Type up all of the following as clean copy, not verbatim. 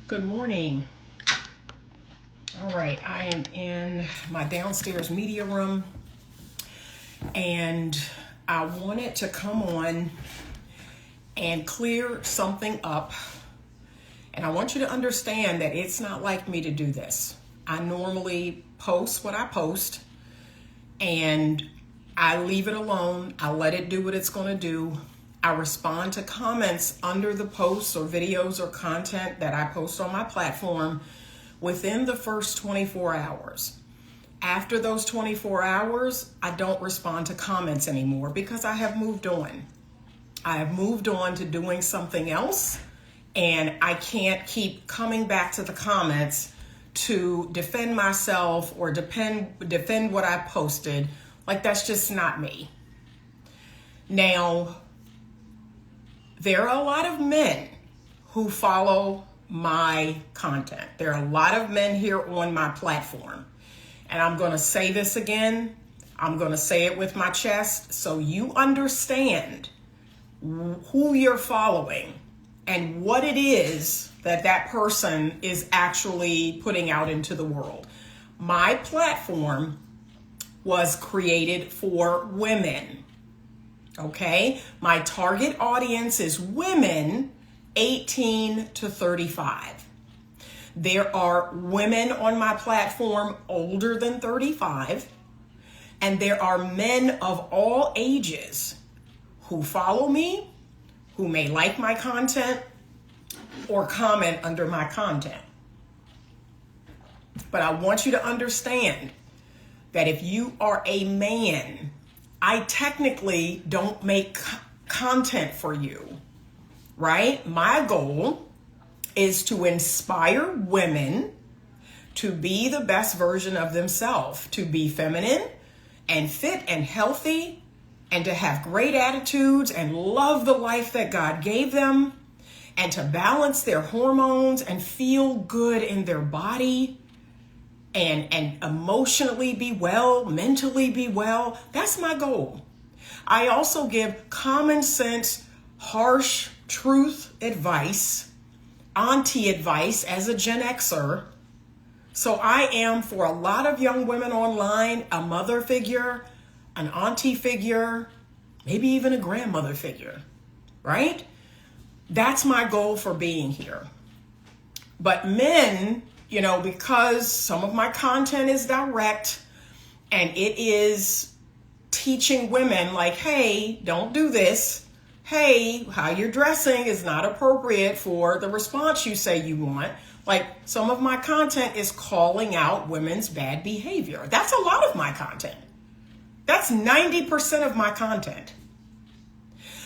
Good morning. All right, I am in my downstairs media room and I wanted to come on and clear something up. And I want you to understand that it's not like me to do this. I normally post what I post and I leave it alone. I let it do what it's going to do. I respond to comments under the posts or videos or content that I post on my platform within the first 24 hours. After those 24 hours, I don't respond to comments anymore because I have moved on. I have moved on to doing something else, and I can't keep coming back to the comments to defend myself or defend what I posted. Like, that's just not me. Now, there are a lot of men who follow my content. There are a lot of men here on my platform. And I'm going to say this again. I'm going to say it with my chest so you understand who you're following and what it is that that person is actually putting out into the world. My platform was created for women. Okay, my target audience is women 18 to 35. There are women on my platform older than 35, and there are men of all ages who follow me, who may like my content or comment under my content. But I want you to understand that if you are a man, I technically don't make content for you, right? My goal is to inspire women to be the best version of themselves, to be feminine and fit and healthy, and to have great attitudes and love the life that God gave them, and to balance their hormones and feel good in their body. And emotionally be well, mentally be well. That's my goal. I also give common sense, harsh truth advice, auntie advice as a Gen Xer. So I am, for a lot of young women online, a mother figure, an auntie figure, maybe even a grandmother figure, right? That's my goal for being here. But men, you know, because some of my content is direct and it is teaching women like, hey, don't do this. Hey, how you're dressing is not appropriate for the response you say you want. Like, some of my content is calling out women's bad behavior. That's a lot of my content. That's 90% of my content.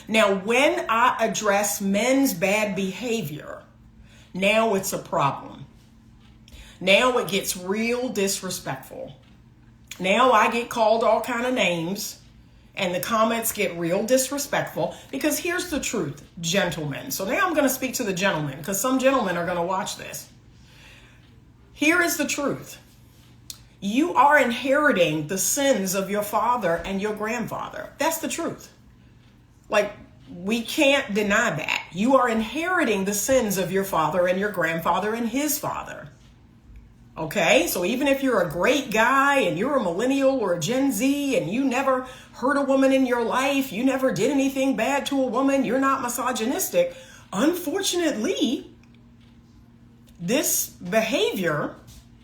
Now, when I address men's bad behavior, now it's a problem. Now it gets real disrespectful. Now I get called all kind of names and the comments get real disrespectful because here's the truth, gentlemen. So now I'm going to speak to the gentlemen because some gentlemen are going to watch this. Here is the truth. You are inheriting the sins of your father and your grandfather. That's the truth. Like, we can't deny that. You are inheriting the sins of your father and your grandfather and his father. Okay, so even if you're a great guy and you're a millennial or a Gen Z and you never hurt a woman in your life, you never did anything bad to a woman, you're not misogynistic, unfortunately, this behavior,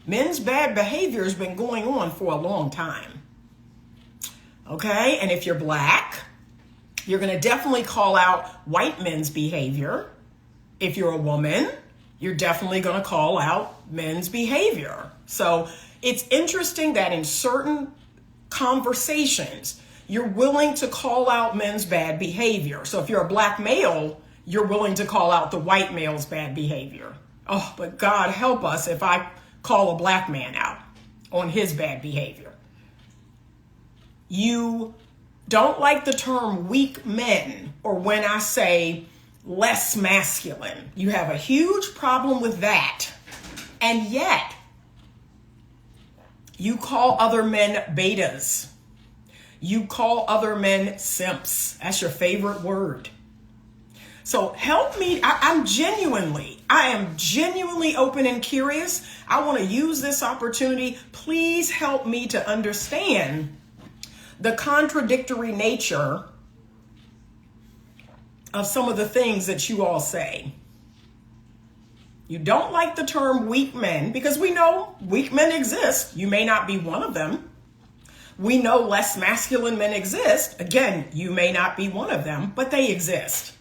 men's bad behavior, has been going on for a long time. Okay, and if you're black, you're going to definitely call out white men's behavior. If you're a woman, you're definitely going to call out men's behavior. So it's interesting that in certain conversations, you're willing to call out men's bad behavior. So if you're a black male, you're willing to call out the white male's bad behavior. Oh, but God help us if I call a black man out on his bad behavior. You don't like the term weak men, or when I say less masculine. You have a huge problem with that. And yet, you call other men betas. You call other men simps. That's your favorite word. So help me. I'm genuinely, I am genuinely open and curious. I want to use this opportunity. Please help me to understand the contradictory nature of some of the things that you all say. You don't like the term weak men because we know weak men exist. You may not be one of them. We know less masculine men exist. Again, you may not be one of them, but they exist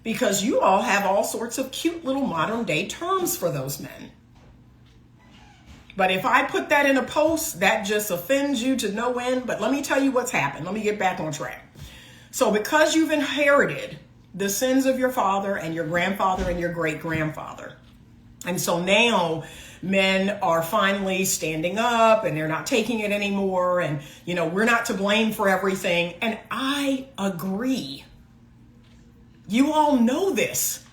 because you all have all sorts of cute little modern day terms for those men. But if I put that in a post, that just offends you to no end. But let me tell you what's happened. Let me get back on track. So because you've inherited the sins of your father and your grandfather and your great grandfather, and so now men are finally standing up and they're not taking it anymore. And, we're not to blame for everything. And I agree. You all know this,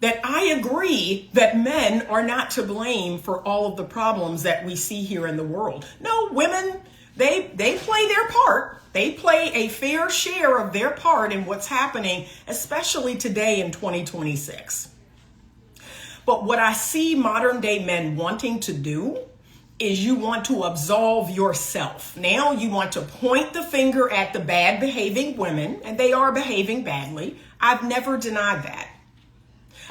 that I agree that men are not to blame for all of the problems that we see here in the world. No, women, they play their part. They play a fair share of their part in what's happening, especially today in 2026. But what I see modern day men wanting to do is you want to absolve yourself. Now you want to point the finger at the bad behaving women, and they are behaving badly. I've never denied that.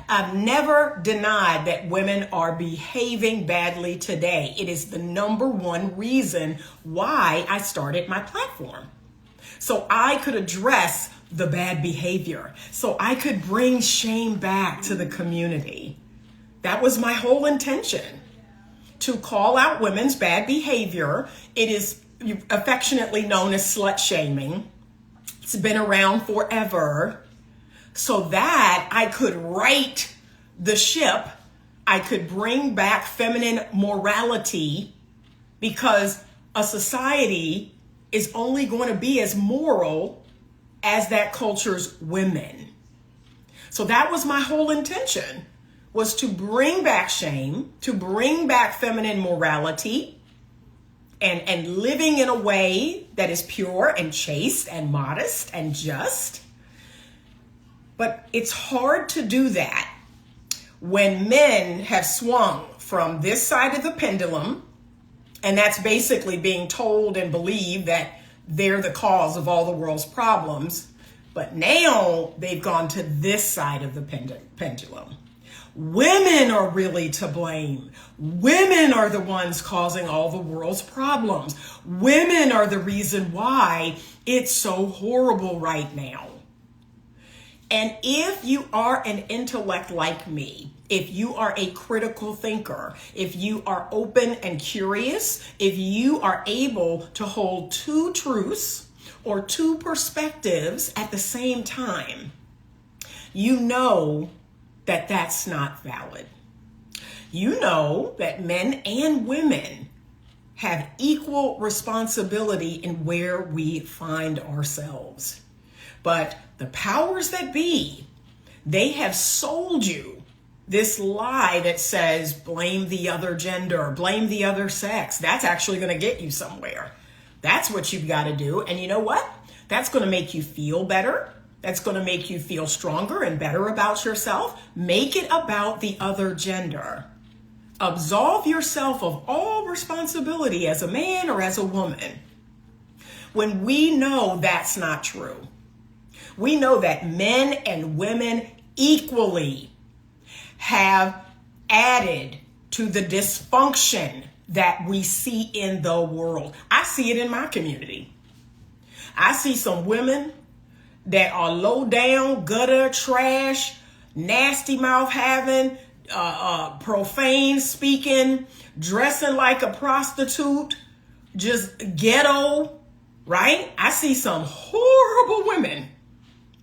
I've never denied that women are behaving badly today. It is the number one reason why I started my platform. So I could address the bad behavior. So I could bring shame back to the community. That was my whole intention, to call out women's bad behavior. It is affectionately known as slut shaming. It's been around forever. So that I could right the ship, I could bring back feminine morality, because a society is only going to be as moral as that culture's women. So that was my whole intention, was to bring back shame, to bring back feminine morality, and living in a way that is pure and chaste and modest and just. But it's hard to do that when men have swung from this side of the pendulum, and that's basically being told and believed that they're the cause of all the world's problems. But now they've gone to this side of the pendulum. Women are really to blame. Women are the ones causing all the world's problems. Women are the reason why it's so horrible right now. And if you are an intellect like me, if you are a critical thinker, if you are open and curious, if you are able to hold two truths or two perspectives at the same time, you know that that's not valid. You know that men and women have equal responsibility in where we find ourselves. But the powers that be, they have sold you this lie that says blame the other gender, blame the other sex. That's actually going to get you somewhere. That's what you've got to do. And you know what? That's going to make you feel better. That's going to make you feel stronger and better about yourself. Make it about the other gender. Absolve yourself of all responsibility as a man or as a woman. When we know that's not true, we know that men and women equally have added to the dysfunction that we see in the world. I see it in my community. I see some women that are low down, gutter, trash, nasty mouth having, profane speaking, dressing like a prostitute, just ghetto, right? I see some horrible women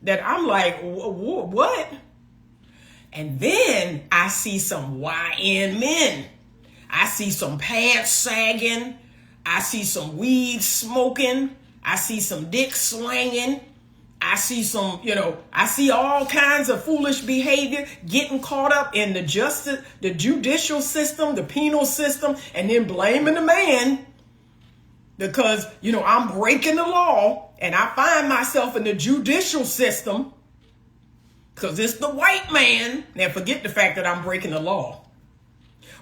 that I'm like, what? And then I see some YN men. I see some pants sagging. I see some weed smoking. I see some dick slanging. I see some, I see all kinds of foolish behavior, getting caught up in the judicial system, the penal system, and then blaming the man because, I'm breaking the law and I find myself in the judicial system because it's the white man. Now forget the fact that I'm breaking the law,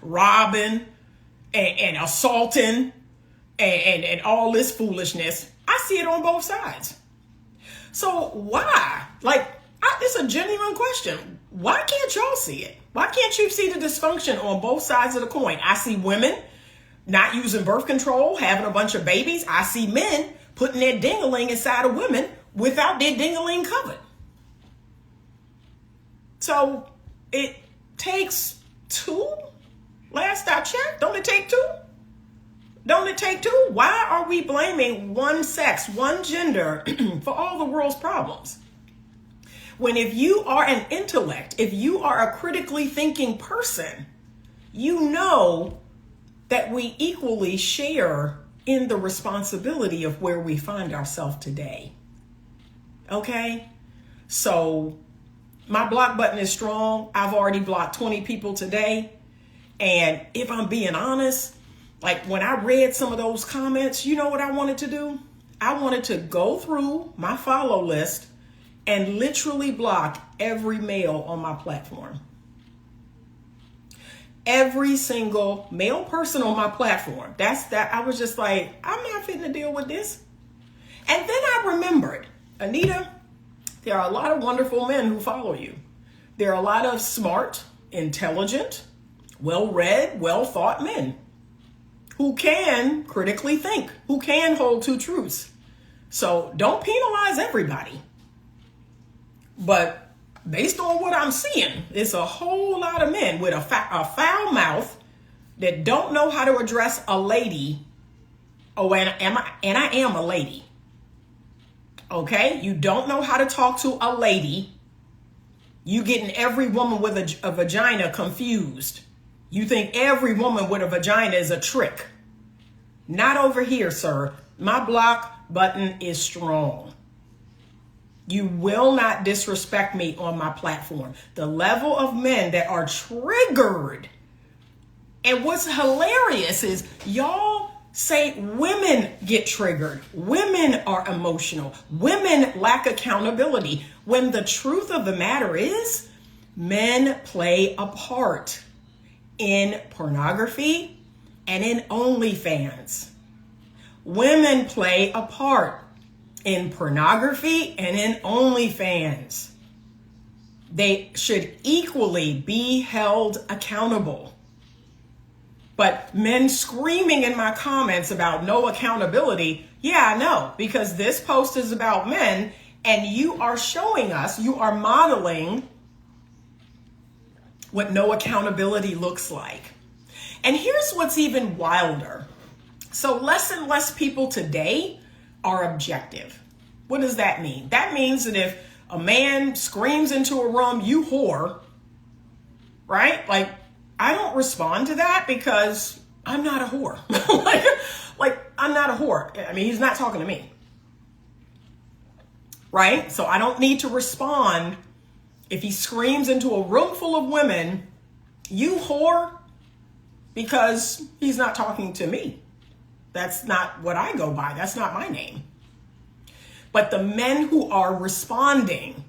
robbing and assaulting and all this foolishness. I see it on both sides. So why? It's a genuine question. Why can't y'all see it? Why can't you see the dysfunction on both sides of the coin? I see women not using birth control, having a bunch of babies. I see men putting their ding-a-ling inside of women without their ding-a-ling covered. So it takes two. Last I checked, don't it take two? Don't it take two? Why are we blaming one sex, one gender for all the world's problems? When if you are an intellect, if you are a critically thinking person, you know that we equally share in the responsibility of where we find ourselves today. Okay? So my block button is strong. I've already blocked 20 people today. And if I'm being honest, when I read some of those comments, you know what I wanted to do? I wanted to go through my follow list and literally block every male on my platform. Every single male person on my platform. I was just like, I'm not fitting to deal with this. And then I remembered, Anita, there are a lot of wonderful men who follow you. There are a lot of smart, intelligent, well-read, well-thought men who can critically think, who can hold two truths. So don't penalize everybody. But based on what I'm seeing, it's a whole lot of men with a foul mouth that don't know how to address a lady. Oh, and I am a lady. Okay? You don't know how to talk to a lady. You getting every woman with a vagina confused. You think every woman with a vagina is a trick. Not over here, sir. My block button is strong. You will not disrespect me on my platform. The level of men that are triggered. And what's hilarious is y'all say women get triggered. Women are emotional. Women lack accountability. When the truth of the matter is, men play a part in pornography and in OnlyFans. Women play a part in pornography and in OnlyFans. They should equally be held accountable. But men screaming in my comments about no accountability, yeah, I know, because this post is about men and you are showing us, you are modeling what no accountability looks like. And here's what's even wilder. So less and less people today are objective. What does that mean? That means that if a man screams into a room, you whore, right? I don't respond to that because I'm not a whore. I'm not a whore. I mean, he's not talking to me. Right? So I don't need to respond if he screams into a room full of women, you whore, because he's not talking to me. That's not what I go by. That's not my name. But the men who are responding,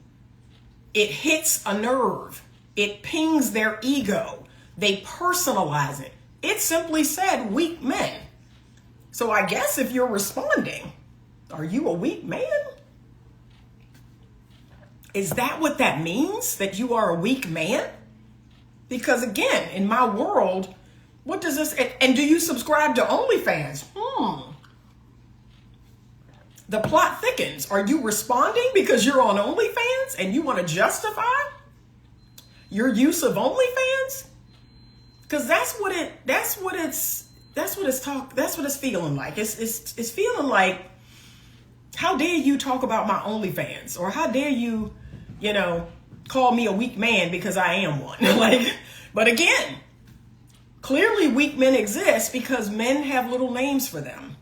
it hits a nerve. It pings their ego. They personalize it. It simply said weak men. So I guess if you're responding, are you a weak man? Is that what that means? That you are a weak man? Because again, in my world, what does this, and do you subscribe to OnlyFans? The plot thickens. Are you responding because you're on OnlyFans and you want to justify your use of OnlyFans? Because that's what it's feeling like. It's feeling like, how dare you talk about my OnlyFans, or how dare you, call me a weak man because I am one. But again, clearly weak men exist because men have little names for them.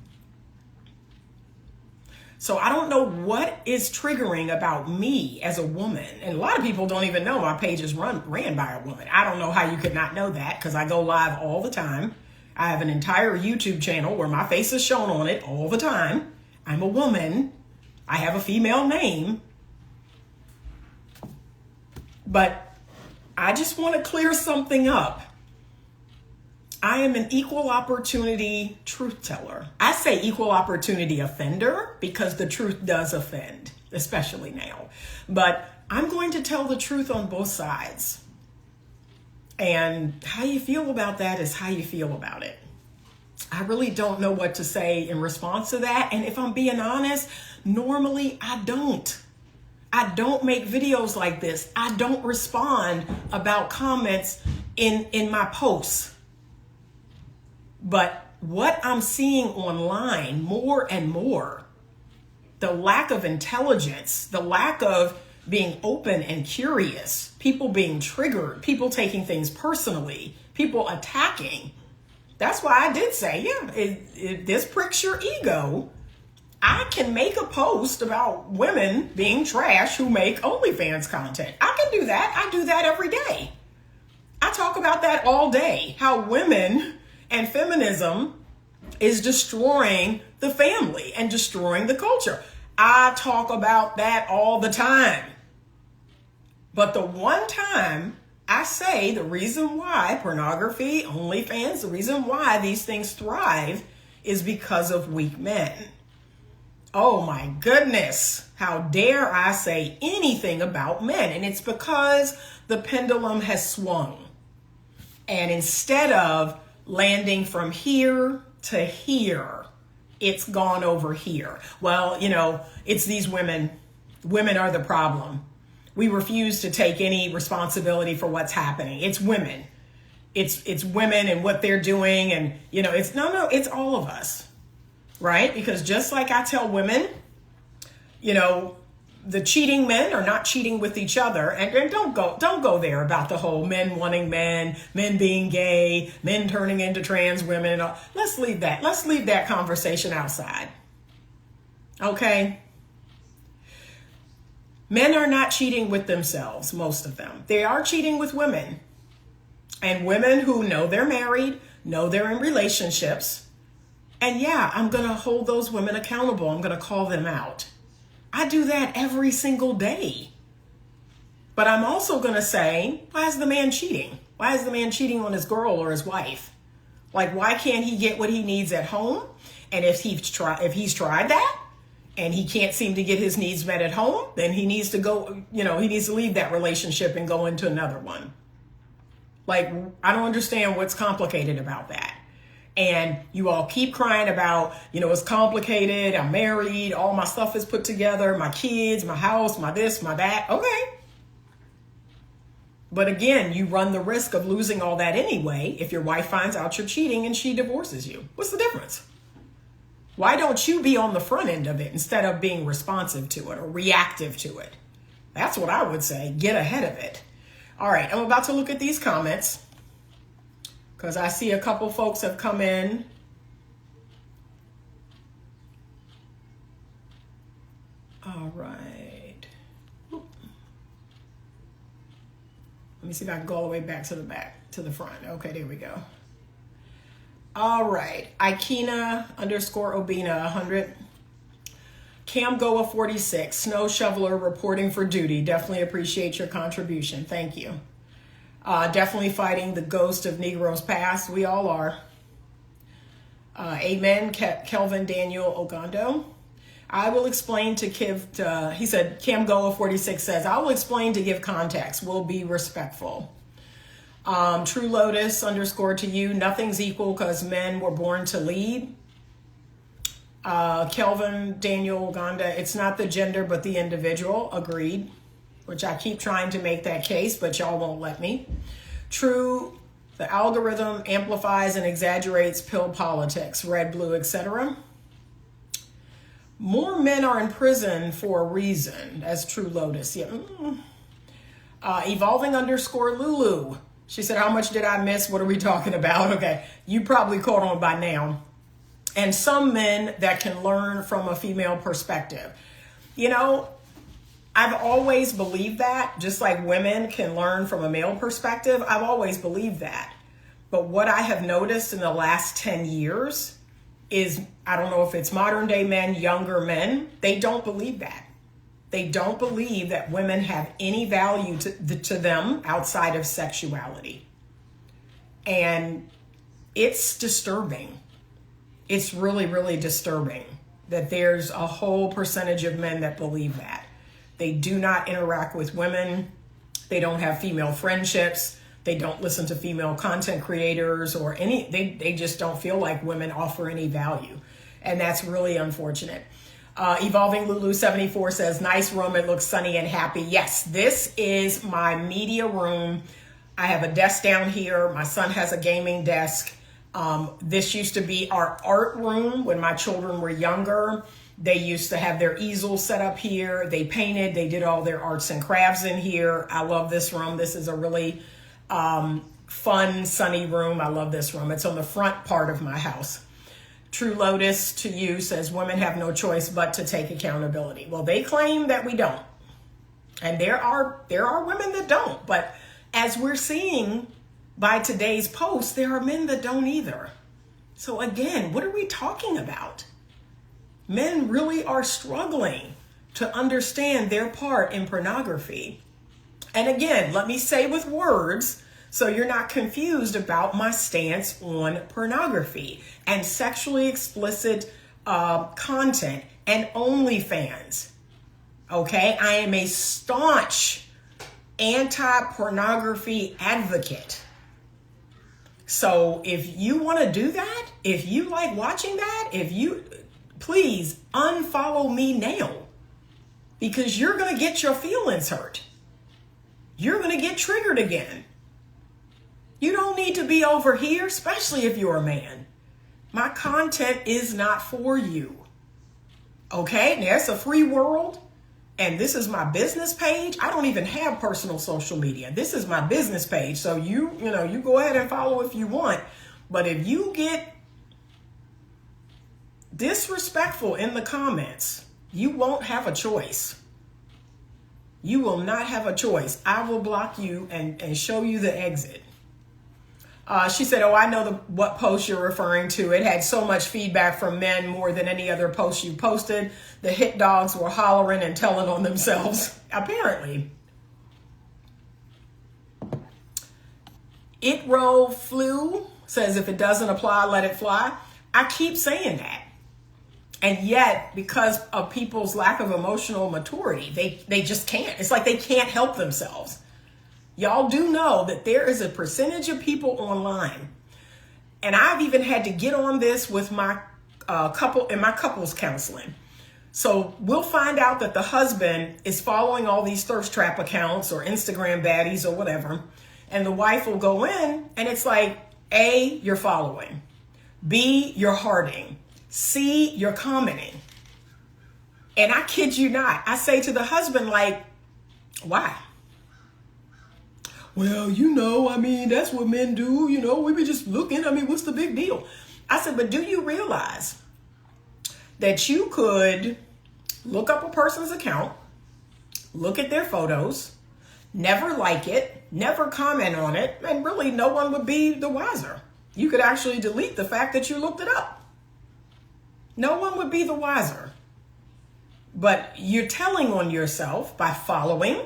So I don't know what is triggering about me as a woman. And a lot of people don't even know my page is ran by a woman. I don't know how you could not know that, because I go live all the time. I have an entire YouTube channel where my face is shown on it all the time. I'm a woman. I have a female name. But I just want to clear something up. I am an equal opportunity truth teller. I say equal opportunity offender because the truth does offend, especially now. But I'm going to tell the truth on both sides. And how you feel about that is how you feel about it. I really don't know what to say in response to that. And if I'm being honest, normally I don't. I don't make videos like this. I don't respond about comments in my posts. But what I'm seeing online more and more, the lack of intelligence, the lack of being open and curious, people being triggered, people taking things personally, people attacking. That's why I did say, yeah, if this pricks your ego, I can make a post about women being trash who make OnlyFans content. I can do that. I do that every day. I talk about that all day, how women and feminism is destroying the family and destroying the culture. I talk about that all the time. But the one time I say the reason why pornography, OnlyFans, the reason why these things thrive is because of weak men. Oh my goodness. How dare I say anything about men? And it's because the pendulum has swung. And instead of landing from here to here, it's gone over here. Well, it's these women. Women are the problem. We refuse to take any responsibility for what's happening. It's women. It's women and what they're doing. And, it's all of us, right? Because just like I tell women, the cheating men are not cheating with each other. And don't go there about the whole men wanting men being gay, men turning into trans women. And all. Let's leave that. Let's leave that conversation outside. Okay? Men are not cheating with themselves, most of them. They are cheating with women. And women who know they're married, know they're in relationships. And yeah, I'm going to hold those women accountable. I'm going to call them out. I do that every single day. But I'm also going to say, why is the man cheating? Why is the man cheating on his girl or his wife? Like, why can't he get what he needs at home? And if he's tried that, and he can't seem to get his needs met at home, then he needs to go, he needs to leave that relationship and go into another one. Like, I don't understand what's complicated about that. And you all keep crying about, it's complicated. I'm married. All my stuff is put together. My kids, my house, my this, my that. Okay. But again, you run the risk of losing all that anyway if your wife finds out you're cheating and she divorces you. What's the difference? Why don't you be on the front end of it instead of being responsive to it or reactive to it? That's what I would say. Get ahead of it. All right, I'm about to look at these comments because I see a couple folks have come in. All right. Let me see if I can go all the way back to the front. Okay, there we go. All right, Ikena_Obina 100. Cam Goa 46, snow shoveler reporting for duty. Definitely appreciate your contribution. Thank you. Definitely fighting the ghost of Negroes past. We all are. Amen. Kelvin Daniel Ogando. I will explain to give, he said, Cam Goa 46 says, I will explain to give context. We'll be respectful. True Lotus _ to you. Nothing's equal because men were born to lead. Kelvin Daniel Uganda. It's not the gender, but the individual. Agreed. Which I keep trying to make that case, but y'all won't let me. True. The algorithm amplifies and exaggerates pill politics. Red, blue, etc. More men are in prison for a reason. As True Lotus. Yeah. Evolving _ Lulu. She said, how much did I miss? What are we talking about? Okay, you probably caught on by now. And some men that can learn from a female perspective. I've always believed that, just like women can learn from a male perspective. I've always believed that. But what I have noticed in the last 10 years is, I don't know if it's modern day men, younger men, they don't believe that. They don't believe that women have any value to them outside of sexuality. And it's disturbing. It's really, really disturbing that there's a whole percentage of men that believe that. They do not interact with women. They don't have female friendships. They don't listen to female content creators or they just don't feel like women offer any value. And that's really unfortunate. Evolving Lulu 74 says, nice room. It looks sunny and happy. Yes, this is my media room. I have a desk down here. My son has a gaming desk. This used to be our art room when my children were younger. They used to have their easel set up here. They painted. They did all their arts and crafts in here. I love this room. This is a really fun, sunny room. I love this room. It's on the front part of my house. True Lotus to you says, women have no choice but to take accountability. Well, they claim that we don't. And there are women that don't. But as we're seeing by today's post, there are men that don't either. So again, what are we talking about? Men really are struggling to understand their part in pornography. And again, let me say with words, so you're not confused about my stance on pornography and sexually explicit content and OnlyFans. Okay, I am a staunch anti-pornography advocate. So if you want to do that, if you like watching that, please unfollow me now, because you're going to get your feelings hurt. You're going to get triggered again. You don't need to be over here, especially if you're a man. My content is not for you. Okay, now it's a free world, and this is my business page. I don't even have personal social media. This is my business page. So you go ahead and follow if you want. But if you get disrespectful in the comments, you won't have a choice. You will not have a choice. I will block you and show you the exit. She said, oh, I know what post you're referring to. It had so much feedback from men, more than any other post you posted. The hit dogs were hollering and telling on themselves, apparently. It roll flew says, if it doesn't apply, let it fly. I keep saying that. And yet, because of people's lack of emotional maturity, they just can't. It's like they can't help themselves. Y'all do know that there is a percentage of people online, and I've even had to get on this with my couples counseling. So we'll find out that the husband is following all these thirst trap accounts or Instagram baddies or whatever, and the wife will go in, and it's like, A, you're following, B, you're hearting, C, you're commenting. And I kid you not, I say to the husband, like, why? Well, that's what men do. We be just looking. What's the big deal? I said, but do you realize that you could look up a person's account, look at their photos, never like it, never comment on it, and really no one would be the wiser. You could actually delete the fact that you looked it up. No one would be the wiser. But you're telling on yourself by following.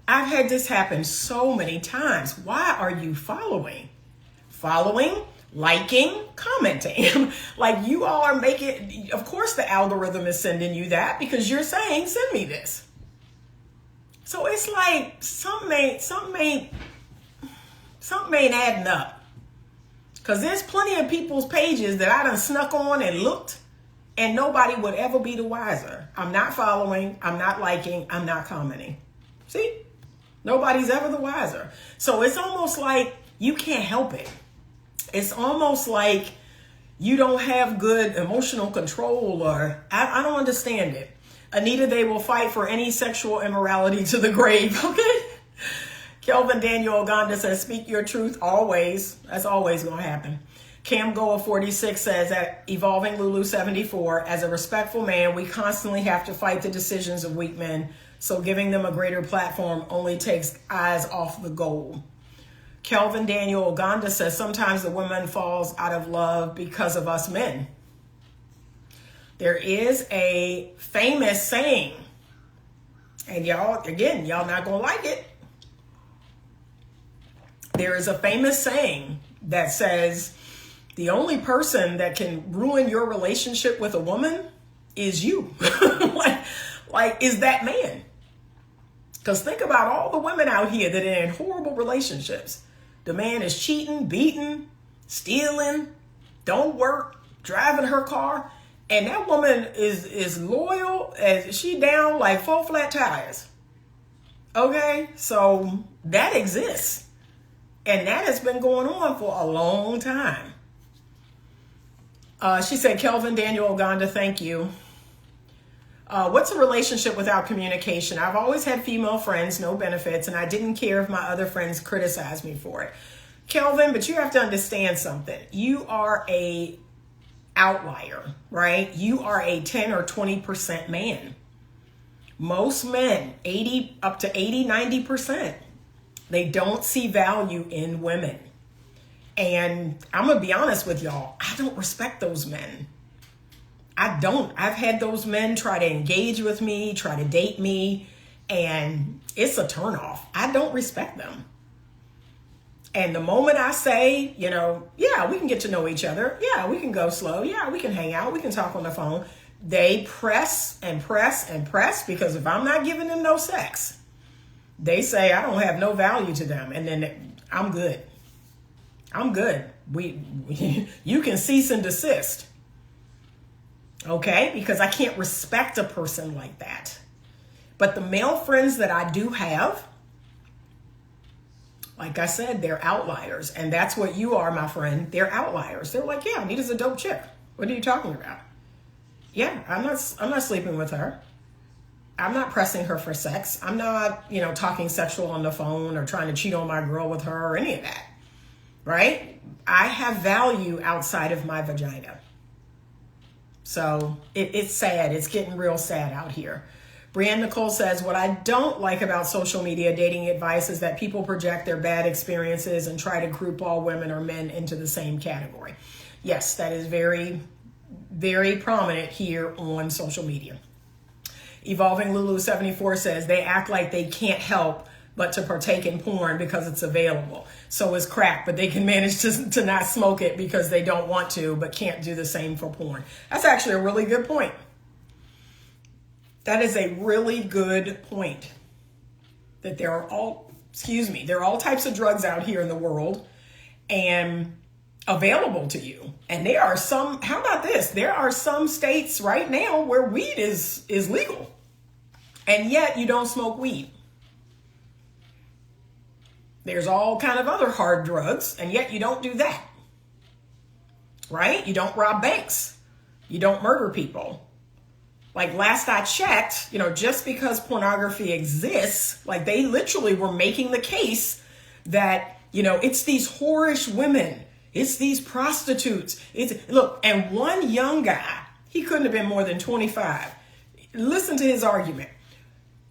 I've had this happen so many times. Why are you following? Following, liking, commenting. Like you all are making, of course the algorithm is sending you that because you're saying, send me this. So it's like something ain't adding up. Because there's plenty of people's pages that I done snuck on and looked, and nobody would ever be the wiser. I'm not following, I'm not liking, I'm not commenting. See? Nobody's ever the wiser. So it's almost like you can't help it. It's almost like you don't have good emotional control, or I don't understand it. Anita, they will fight for any sexual immorality to the grave. Okay. Kelvin Daniel Oganda says, speak your truth always. That's always going to happen. Cam Goa 46 says at Evolving Lulu 74, as a respectful man, we constantly have to fight the decisions of weak men. So giving them a greater platform only takes eyes off the goal. Kelvin Daniel Oganda says, sometimes the woman falls out of love because of us men. There is a famous saying And y'all, again, y'all not gonna like it. There is a famous saying that says, the only person that can ruin your relationship with a woman is you. like, is that man. Because think about all the women out here that are in horrible relationships. The man is cheating, beating, stealing, don't work, driving her car. And that woman is loyal as she down like 4 flat tires. Okay, so that exists. And that has been going on for a long time. She said, Kelvin Daniel Oganda, thank you. What's a relationship without communication? I've always had female friends, no benefits, and I didn't care if my other friends criticized me for it. Kelvin, but you have to understand something. You are a outlier, right? You are a 10 or 20% man. Most men, 80 up to 80, 90%, they don't see value in women. And I'm going to be honest with y'all, I don't respect those men. I don't. I've had those men try to engage with me, try to date me, and it's a turnoff. I don't respect them. And the moment I say, yeah, we can get to know each other. Yeah, we can go slow. Yeah, we can hang out. We can talk on the phone. They press and press and press, because if I'm not giving them no sex, they say I don't have no value to them. And then I'm good. I'm good. You can cease and desist. Okay? Because I can't respect a person like that. But the male friends that I do have, like I said, they're outliers. And that's what you are, my friend. They're outliers. They're like, yeah, Anita's a dope chick. What are you talking about? Yeah, I'm not sleeping with her. I'm not pressing her for sex. I'm not, talking sexual on the phone or trying to cheat on my girl with her or any of that. Right? I have value outside of my vagina. So it's sad. It's getting real sad out here. Brianne Nicole says, what I don't like about social media dating advice is that people project their bad experiences and try to group all women or men into the same category. Yes, that is very, very prominent here on social media. Evolving Lulu 74 says they act like they can't help but to partake in porn because it's available. So is crack, but they can manage to not smoke it because they don't want to, but can't do the same for porn. That's actually a really good point. That is a really good point. That there are all types of drugs out here in the world and available to you. And there are some, how about this? There are some states right now where weed is legal. And yet you don't smoke weed. There's all kind of other hard drugs, and yet you don't do that. Right? You don't rob banks. You don't murder people. Like last I checked, just because pornography exists, like they literally were making the case that, it's these whorish women. It's these prostitutes. Look, and one young guy, he couldn't have been more than 25. Listen to his argument.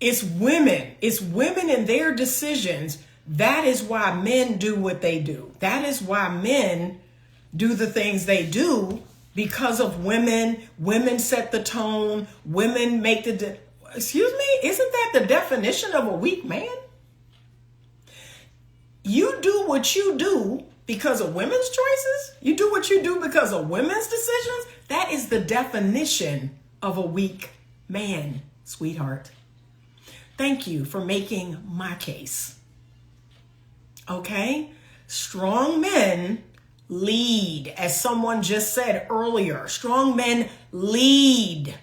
It's women. It's women and their decisions. That is why men do what they do. That is why men do the things they do, because of women. Women set the tone. Women make excuse me? Isn't that the definition of a weak man? You do what you do because of women's choices? You do what you do because of women's decisions? That is the definition of a weak man, sweetheart. Thank you for making my case. Okay? Strong men lead, as someone just said earlier. Strong men lead.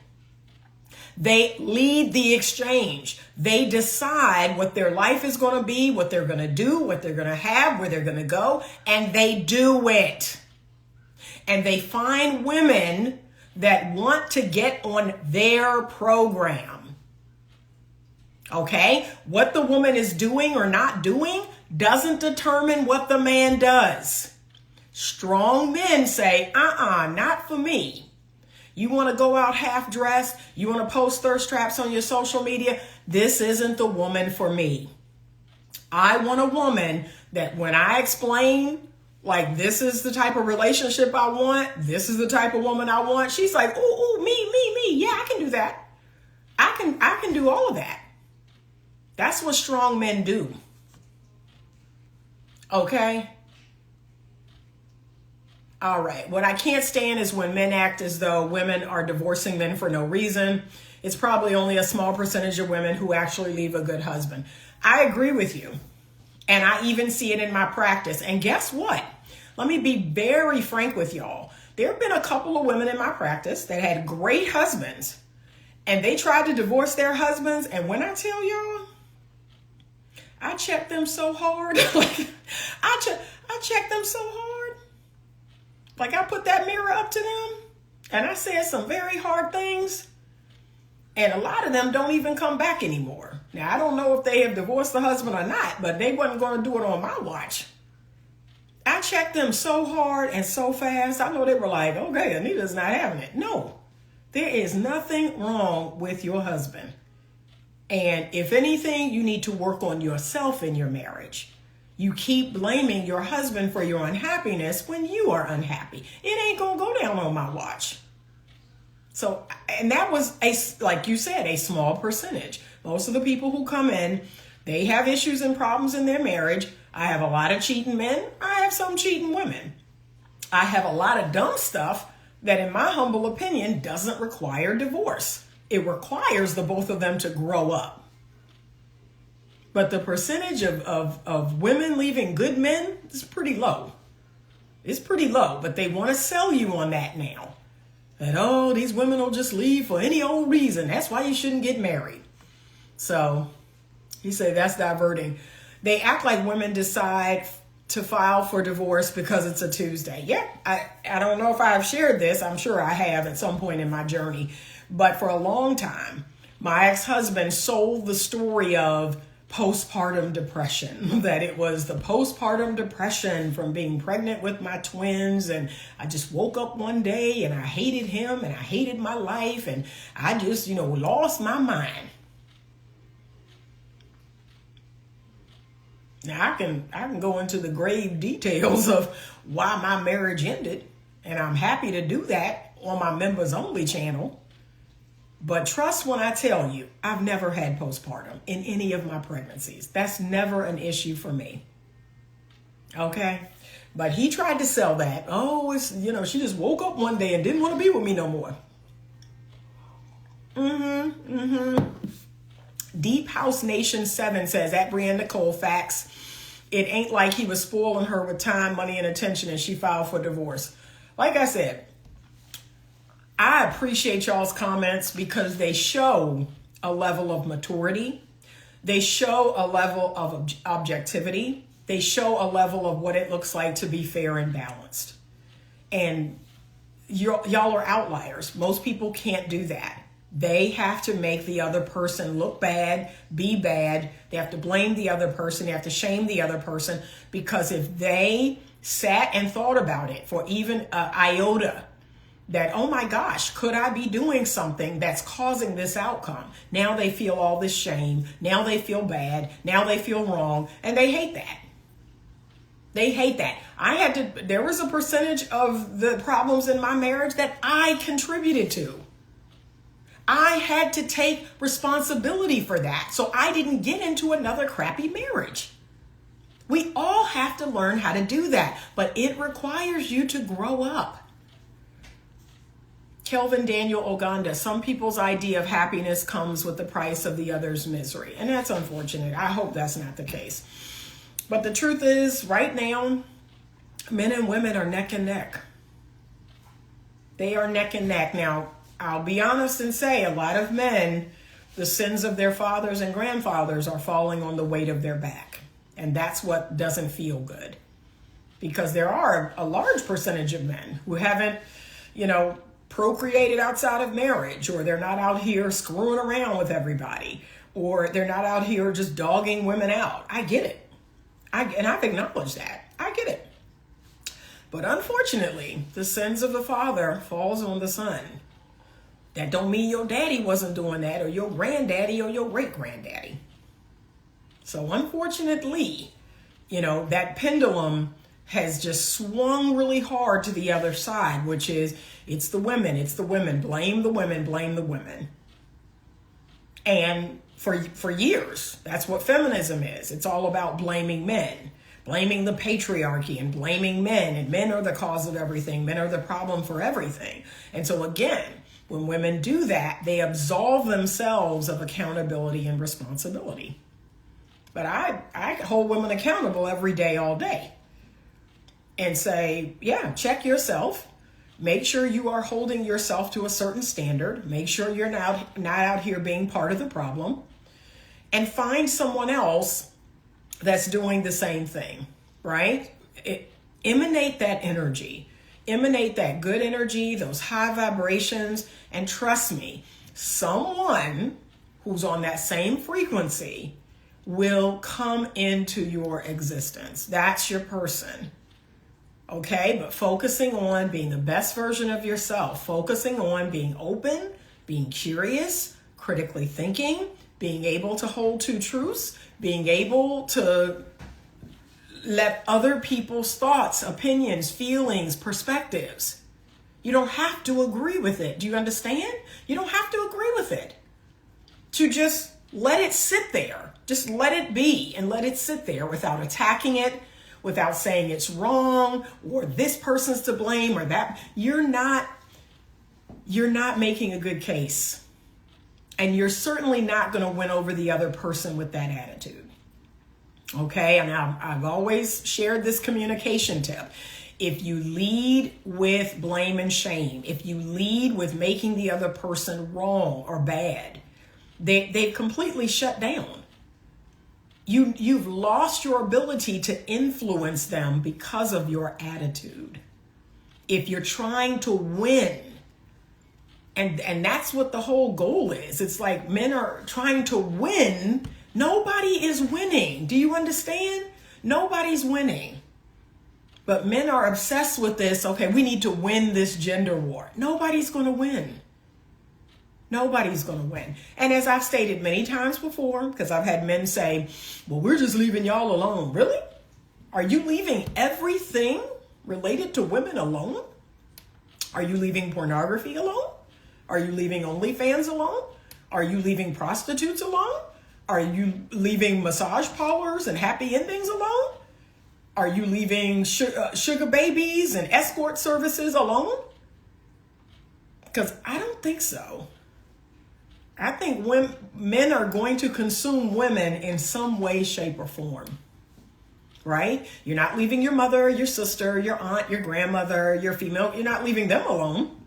They lead the exchange. They decide what their life is going to be, what they're going to do, what they're going to have, where they're going to go, and they do it. And they find women that want to get on their program. Okay? What the woman is doing or not doing doesn't determine what the man does. Strong men say, not for me. You want to go out half dressed? You want to post thirst traps on your social media? This isn't the woman for me. I want a woman that when I explain, like, this is the type of relationship I want, this is the type of woman I want, she's like, ooh, me. Yeah, I can do that. I can do all of that. That's what strong men do. Okay? All right. What I can't stand is when men act as though women are divorcing men for no reason. It's probably only a small percentage of women who actually leave a good husband. I agree with you. And I even see it in my practice. And guess what? Let me be very frank with y'all. There have been a couple of women in my practice that had great husbands, and they tried to divorce their husbands. And when I tell y'all, I checked them so hard. I checked them so hard. Like, I put that mirror up to them and I said some very hard things. And a lot of them don't even come back anymore. Now, I don't know if they have divorced the husband or not, but they wasn't going to do it on my watch. I checked them so hard and so fast. I know they were like, okay, Anita's not having it. No, there is nothing wrong with your husband. And if anything, you need to work on yourself in your marriage. You keep blaming your husband for your unhappiness when you are unhappy. It ain't going to go down on my watch. So, and that was, like you said, a small percentage. Most of the people who come in, they have issues and problems in their marriage. I have a lot of cheating men. I have some cheating women. I have a lot of dumb stuff that, in my humble opinion, doesn't require divorce. It requires the both of them to grow up. But the percentage of women leaving good men is pretty low. It's pretty low, but they want to sell you on that now. That, oh, these women will just leave for any old reason. That's why you shouldn't get married. So he said that's diverting. They act like women decide to file for divorce because it's a Tuesday. Yeah, I don't know if I have shared this. I'm sure I have at some point in my journey. But for a long time, my ex-husband sold the story of postpartum depression, that it was the postpartum depression from being pregnant with my twins, and I just woke up one day and I hated him and I hated my life and I just, lost my mind. Now I can go into the grave details of why my marriage ended, and I'm happy to do that on my members only channel. But trust when I tell you, I've never had postpartum in any of my pregnancies. That's never an issue for me. Okay? But he tried to sell that. Oh, it's, she just woke up one day and didn't want to be with me no more. Deep House Nation 7 says, at Brianne Nicole, facts. It ain't like he was spoiling her with time, money, and attention, and she filed for divorce. Like I said, I appreciate y'all's comments because they show a level of maturity. They show a level of objectivity. They show a level of what it looks like to be fair and balanced. And y'all are outliers. Most people can't do that. They have to make the other person look bad, be bad. They have to blame the other person. They have to shame the other person, because if they sat and thought about it for even an iota, that, oh my gosh, could I be doing something that's causing this outcome? Now they feel all this shame. Now they feel bad. Now they feel wrong. And they hate that. They hate that. There was a percentage of the problems in my marriage that I contributed to. I had to take responsibility for that, so I didn't get into another crappy marriage. We all have to learn how to do that, but it requires you to grow up. Kelvin Daniel Oganda, some people's idea of happiness comes with the price of the other's misery. And that's unfortunate. I hope that's not the case. But the truth is, right now, men and women are neck and neck. They are neck and neck. Now, I'll be honest and say a lot of men, the sins of their fathers and grandfathers are falling on the weight of their back. And that's what doesn't feel good. Because there are a large percentage of men who haven't, procreated outside of marriage, or they're not out here screwing around with everybody, or they're not out here just dogging women out. I get it. And I've acknowledged that. I get it. But unfortunately, the sins of the father falls on the son. That don't mean your daddy wasn't doing that, or your granddaddy, or your great-granddaddy. So unfortunately, that pendulum has just swung really hard to the other side, which is it's the women, blame the women, blame the women. And for years. That's what feminism is. It's all about blaming men, blaming the patriarchy and blaming men. And men are the cause of everything. Men are the problem for everything. And so again, when women do that, they absolve themselves of accountability and responsibility. But I hold women accountable every day, all day. And say, yeah, check yourself. Make sure you are holding yourself to a certain standard. Make sure you're not out here being part of the problem. And find someone else that's doing the same thing, right? Emanate that energy. Emanate that good energy, those high vibrations. And trust me, someone who's on that same frequency will come into your existence. That's your person. Okay, but focusing on being the best version of yourself, focusing on being open, being curious, critically thinking, being able to hold two truths, being able to let other people's thoughts, opinions, feelings, perspectives. You don't have to agree with it. Do you understand? You don't have to agree with it. To just let it sit there. Just let it be and let it sit there without attacking it, without saying it's wrong or this person's to blame or that. You're not making a good case. And you're certainly not going to win over the other person with that attitude. Okay, and I've always shared this communication tip. If you lead with blame and shame, if you lead with making the other person wrong or bad, they've completely shut down. You've lost your ability to influence them because of your attitude. If you're trying to win, and that's what the whole goal is. It's like men are trying to win. Nobody is winning. Do you understand? Nobody's winning. But men are obsessed with this. Okay, we need to win this gender war. Nobody's going to win. Nobody's going to win. And as I've stated many times before, because I've had men say, well, we're just leaving y'all alone. Really? Are you leaving everything related to women alone? Are you leaving pornography alone? Are you leaving OnlyFans alone? Are you leaving prostitutes alone? Are you leaving massage parlors and happy endings alone? Are you leaving sugar babies and escort services alone? Because I don't think so. I think men are going to consume women in some way, shape, or form. Right? You're not leaving your mother, your sister, your aunt, your grandmother, your female. You're not leaving them alone.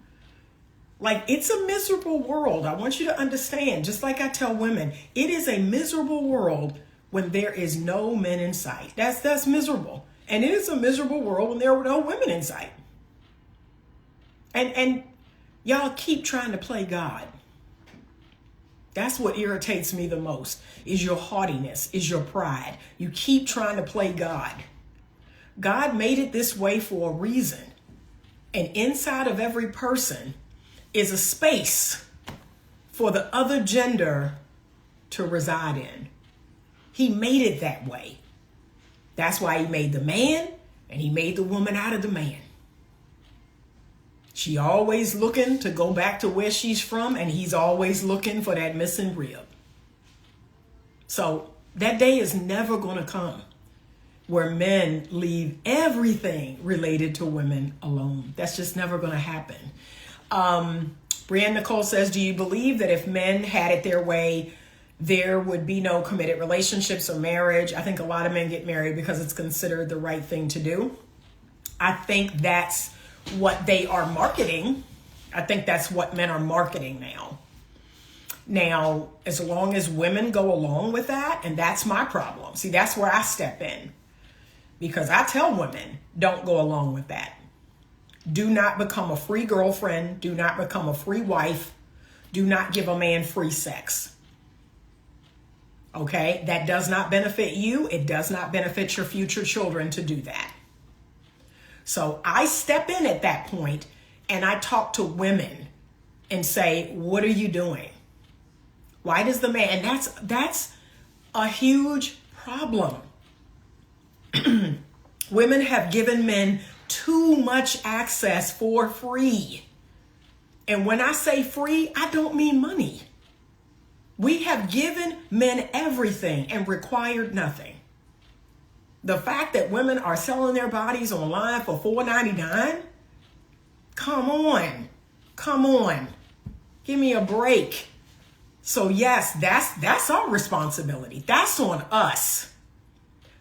Like, it's a miserable world. I want you to understand, just like I tell women, it is a miserable world when there is no men in sight. That's miserable. And it is a miserable world when there are no women in sight. And y'all keep trying to play God. That's what irritates me the most, is your haughtiness, is your pride. You keep trying to play God. God made it this way for a reason. And inside of every person is a space for the other gender to reside in. He made it that way. That's why he made the man and he made the woman out of the man. She always looking to go back to where she's from, and he's always looking for that missing rib. So that day is never going to come where men leave everything related to women alone. That's just never going to happen. Brianne Nicole says, do you believe that if men had it their way, there would be no committed relationships or marriage? I think a lot of men get married because it's considered the right thing to do. I think that's what they are marketing. I think that's what men are marketing now. Now, as long as women go along with that, and that's my problem. See, that's where I step in. Because I tell women, don't go along with that. Do not become a free girlfriend. Do not become a free wife. Do not give a man free sex. Okay? That does not benefit you. It does not benefit your future children to do that. So I step in at that point and I talk to women and say, what are you doing? Why does the man, and that's a huge problem. Women have given men too much access for free. And when I say free, I don't mean money. We have given men everything and required nothing. The fact that women are selling their bodies online for $4.99? Come on. Come on. Give me a break. So yes, that's our responsibility. That's on us.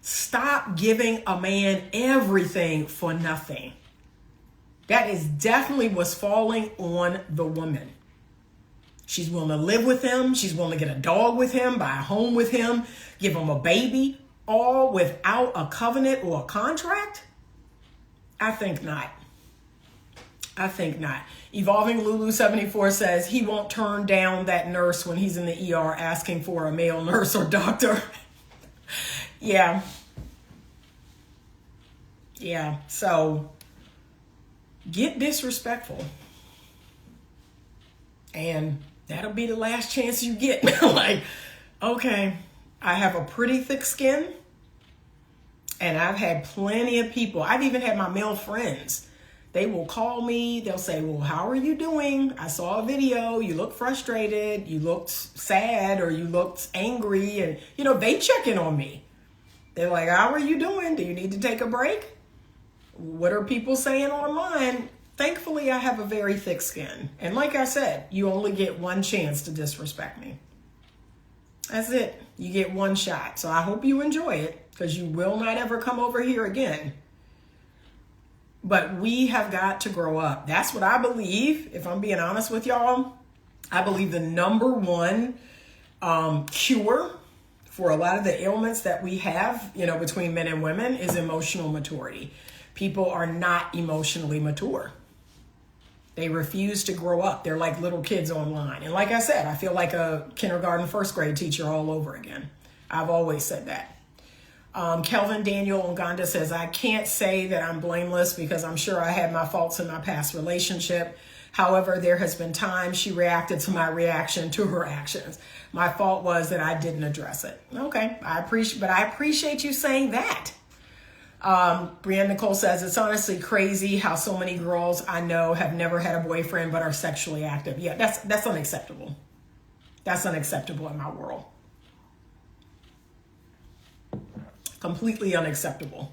Stop giving a man everything for nothing. That is definitely what's falling on the woman. She's willing to live with him. She's willing to get a dog with him, buy a home with him, give him a baby, all without a covenant or a contract? I think not. I think not. Evolving Lulu 74 says he won't turn down that nurse when he's in the ER asking for a male nurse or doctor. Yeah. Yeah. So get disrespectful. And that'll be the last chance you get. Like, okay, I have a pretty thick skin. And I've had plenty of people. I've even had my male friends. They will call me. They'll say, well, how are you doing? I saw a video. You look frustrated. You looked sad, or you looked angry. And, they check in on me. They're like, how are you doing? Do you need to take a break? What are people saying online? Thankfully, I have a very thick skin. And like I said, you only get one chance to disrespect me. That's it. You get one shot. So I hope you enjoy it, because you will not ever come over here again. But we have got to grow up. That's what I believe. If I'm being honest with y'all, I believe the number one cure for a lot of the ailments that we have, between men and women is emotional maturity. People are not emotionally mature. They refuse to grow up. They're like little kids online. And like I said, I feel like a kindergarten, first grade teacher all over again. I've always said that. Kelvin Daniel Onganda says, I can't say that I'm blameless because I'm sure I had my faults in my past relationship. However, there has been times she reacted to my reaction to her actions. My fault was that I didn't address it. Okay, I appreciate you saying that. Brianne Nicole says, it's honestly crazy how so many girls I know have never had a boyfriend but are sexually active. Yeah, that's unacceptable. That's unacceptable in my world. Completely unacceptable.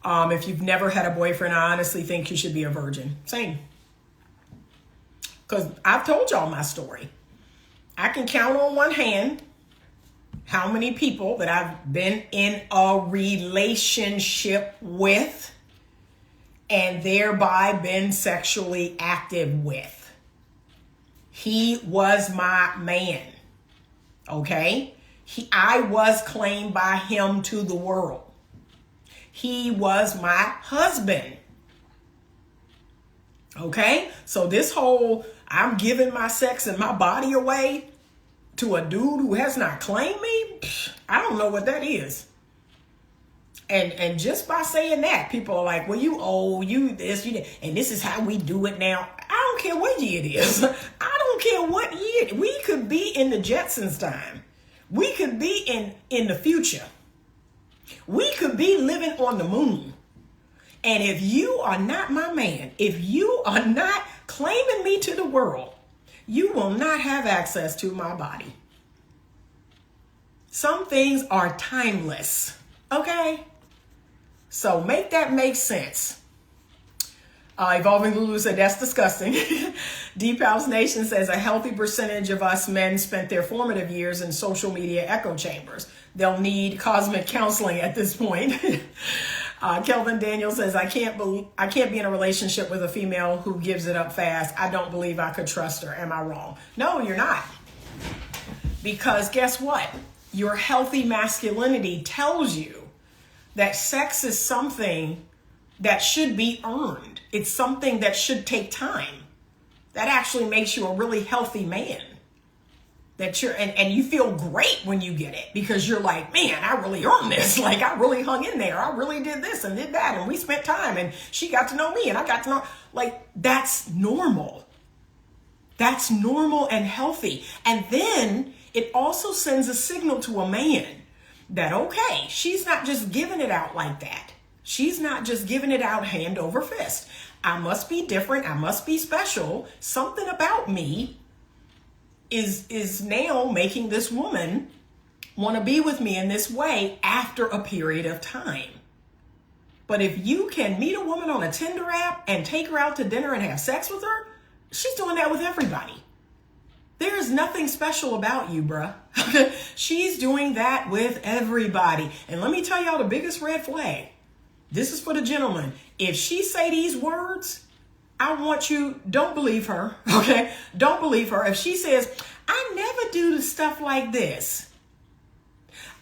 If you've never had a boyfriend, I honestly think you should be a virgin. Same. Because I've told y'all my story. I can count on one hand how many people that I've been in a relationship with and thereby been sexually active with. He was my man. Okay? I was claimed by him to the world. He was my husband. Okay? So this whole I'm giving my sex and my body away to a dude who has not claimed me, I don't know what that is. And just by saying that, people are like, well, you old, you this, you that, and this is how we do it now. I don't care what year it is. I don't care what year. We could be in the Jetsons time. We could be in the future. We could be living on the moon. And if you are not my man, if you are not claiming me to the world, you will not have access to my body. Some things are timeless, okay? So make that make sense. Evolving Lulu said, that's disgusting. Deep House Nation says, a healthy percentage of us men spent their formative years in social media echo chambers. They'll need cosmic counseling at this point. Kelvin Daniel says, I can't be in a relationship with a female who gives it up fast. I don't believe I could trust her. Am I wrong? No, you're not. Because guess what? Your healthy masculinity tells you that sex is something that should be earned. It's something that should take time. That actually makes you a really healthy man. That and you feel great when you get it, because you're like, man, I really earned this. Like, I really hung in there. I really did this and did that. And we spent time and she got to know me and I got to know. Like, that's normal. That's normal and healthy. And then it also sends a signal to a man that, okay, she's not just giving it out like that. She's not just giving it out hand over fist. I must be different. I must be special. Something about me is now making this woman want to be with me in this way after a period of time. But if you can meet a woman on a Tinder app and take her out to dinner and have sex with her, she's doing that with everybody. There is nothing special about you, bruh. She's doing that with everybody. And let me tell y'all the biggest red flag. This is for the gentleman. If she say these words, I want you, don't believe her, okay? Don't believe her. If she says, I never do stuff like this.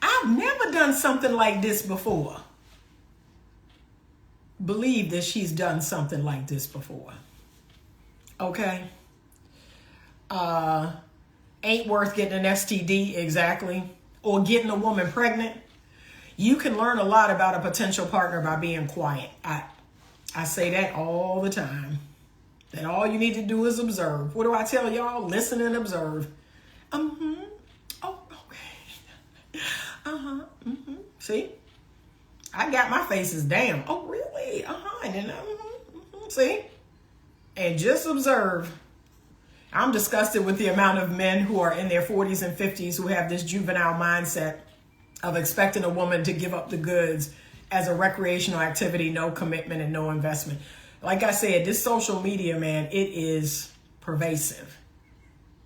I've never done something like this before. Believe that she's done something like this before. Okay? Ain't worth getting an STD, exactly, or getting a woman pregnant. You can learn a lot about a potential partner by being quiet. I say that all the time. That all you need to do is observe. What do I tell y'all? Listen and observe. Oh, okay. See? I got my faces down. Oh, really? And then, see? And just observe. I'm disgusted with the amount of men who are in their 40s and 50s who have this juvenile mindset of expecting a woman to give up the goods as a recreational activity, no commitment and no investment. Like I said, this social media, man, it is pervasive.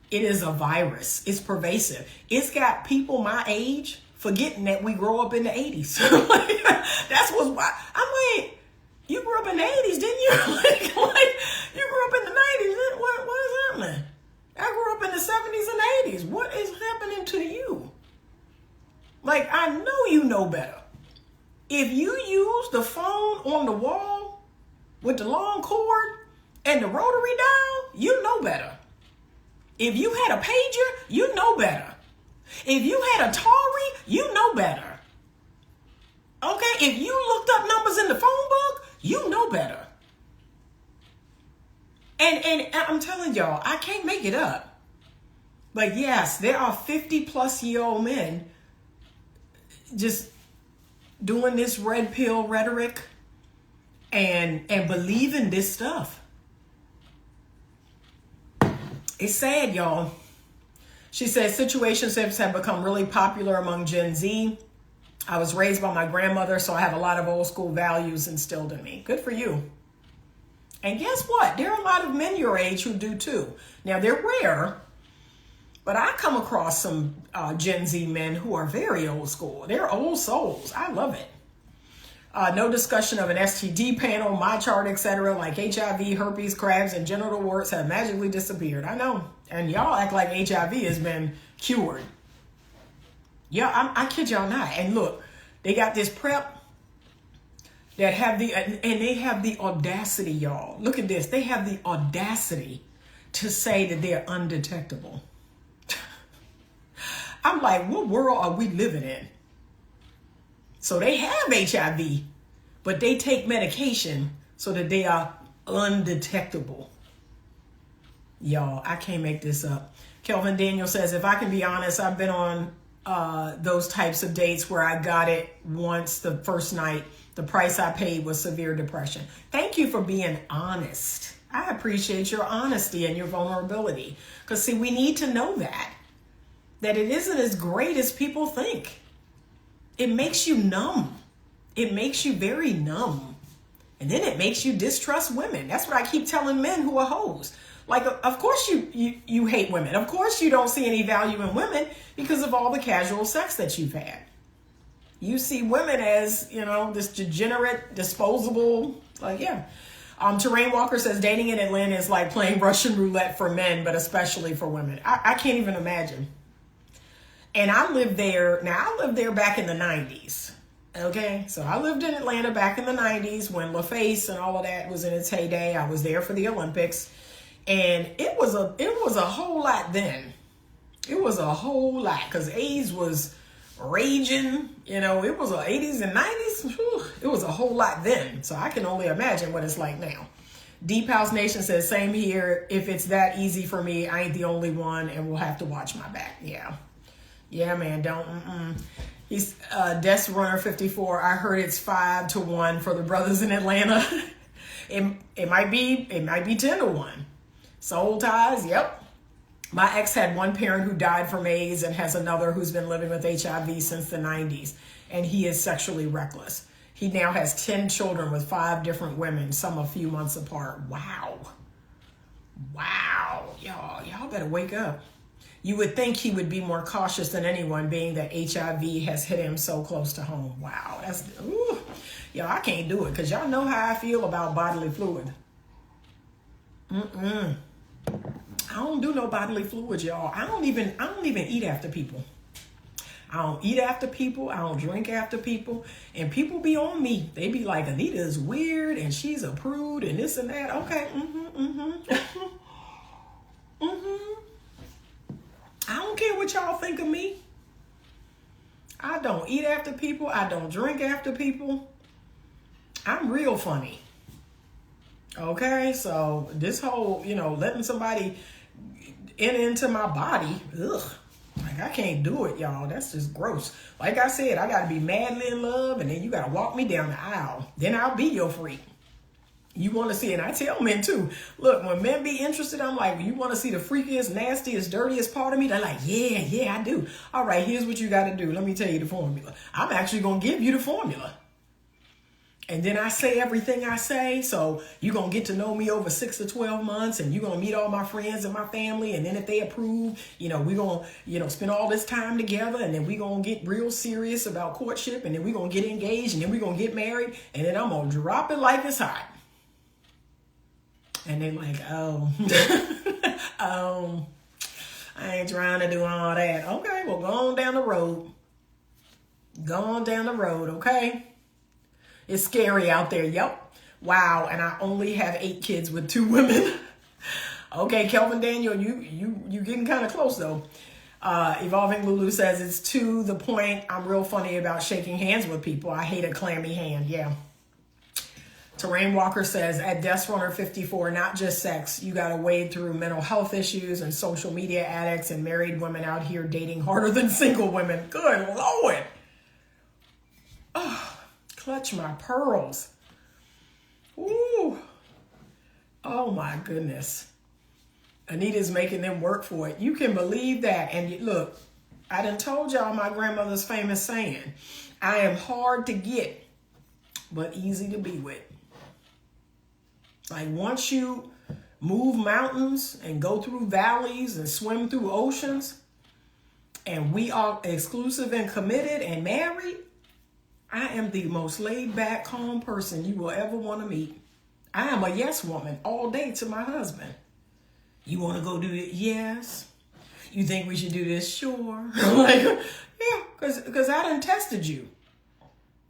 It is a virus. It's pervasive. It's got people my age forgetting that we grow up in the 80s. That's what's why. I'm like, you grew up in the 80s, didn't you? like you grew up in the 90s. What is happening? I grew up in the 70s and 80s. What is happening to you? Like, I know you know better. If you use the phone on the wall with the long cord and the rotary dial, you know better. If you had a pager, you know better. If you had a Atari, you know better. Okay? If you looked up numbers in the phone book, you know better. And I'm telling y'all, I can't make it up. But yes, there are 50-plus-year-old men just doing this red pill rhetoric and believing this stuff. It's sad, y'all. She says situationships have become really popular among Gen Z. I was raised by my grandmother, so I have a lot of old school values instilled in me. Good for you. And guess what? There are a lot of men your age who do too. Now, they're rare, but I come across some Gen Z men who are very old school. They're old souls. I love it. No discussion of an STD panel, my chart, etc. like HIV, herpes, crabs, and genital warts have magically disappeared. I know. And y'all act like HIV has been cured. Yeah, I kid y'all not. And look, they got this prep that have and they have the audacity, y'all. Look at this. They have the audacity to say that they're undetectable. I'm like, what world are we living in? So they have HIV, but they take medication so that they are undetectable. Y'all, I can't make this up. Kelvin Daniel says, if I can be honest, I've been on those types of dates where I got it once the first night. The price I paid was severe depression. Thank you for being honest. I appreciate your honesty and your vulnerability. Because see, we need to know that it isn't as great as people think. It makes you numb. It makes you very numb. And then it makes you distrust women. That's what I keep telling men who are hoes. Like, of course you hate women. Of course you don't see any value in women because of all the casual sex that you've had. You see women as, this degenerate, disposable, Terrain Walker says dating in Atlanta is like playing Russian roulette for men, but especially for women. I can't even imagine. And I lived there. Now, I lived there back in the 90s. Okay, so I lived in Atlanta back in the 90s when LaFace and all of that was in its heyday. I was there for the Olympics. And it was a whole lot then. It was a whole lot because AIDS was raging. It was the 80s and 90s. Whew, it was a whole lot then. So I can only imagine what it's like now. Deep House Nation says, same here. If it's that easy for me, I ain't the only one and we'll have to watch my back. Yeah, man, don't. He's Desk Runner 54. I heard it's 5-1 for the brothers in Atlanta. it might be 10-1. Soul Ties, yep. My ex had one parent who died from AIDS and has another who's been living with HIV since the 90s. And he is sexually reckless. He now has 10 children with 5 different women, some a few months apart. Wow. Wow. Y'all better wake up. You would think he would be more cautious than anyone, being that HIV has hit him so close to home. Wow. Y'all, I can't do it because y'all know how I feel about bodily fluid. I don't do no bodily fluids, y'all. I don't even eat after people. I don't eat after people. I don't drink after people. And people be on me. They be like, Anita is weird and she's a prude and this and that. Okay. I don't care what y'all think of me. I don't eat after people. I don't drink after people. I'm real funny. Okay, so this whole, letting somebody into my body, like I can't do it, y'all. That's just gross. Like I said, I gotta be madly in love, and then you gotta walk me down the aisle. Then I'll be your freak. You want to see, and I tell men too, look, when men be interested, I'm like, you want to see the freakiest, nastiest, dirtiest part of me? They're like, yeah, I do. All right, here's what you got to do. Let me tell you the formula. I'm actually going to give you the formula. And then I say everything I say. So you're going to get to know me over 6 to 12 months, and you're going to meet all my friends and my family. And then if they approve, we're going to, spend all this time together. And then we're going to get real serious about courtship. And then we're going to get engaged. And then we're going to get married. And then I'm going to drop it like it's hot. And they're like, I ain't trying to do all that. Okay, well, go on down the road. Go on down the road, okay? It's scary out there. Yep. Wow, and I only have 8 kids with 2 women. Okay, Kelvin Daniel, you getting kind of close, though. Evolving Lulu says, it's to the point I'm real funny about shaking hands with people. I hate a clammy hand, yeah. Terrain Walker says, at Desk Runner 54, not just sex. You got to wade through mental health issues and social media addicts and married women out here dating harder than single women. Good Lord. Oh, clutch my pearls. Ooh. Oh, my goodness. Anita's making them work for it. You can believe that. And look, I done told y'all my grandmother's famous saying, I am hard to get, but easy to be with. Like once you move mountains and go through valleys and swim through oceans, and we are exclusive and committed and married, I am the most laid back, calm person you will ever want to meet. I am a yes woman all day to my husband. You want to go do it? Yes. You think we should do this? Sure. Like, yeah, because I done tested you.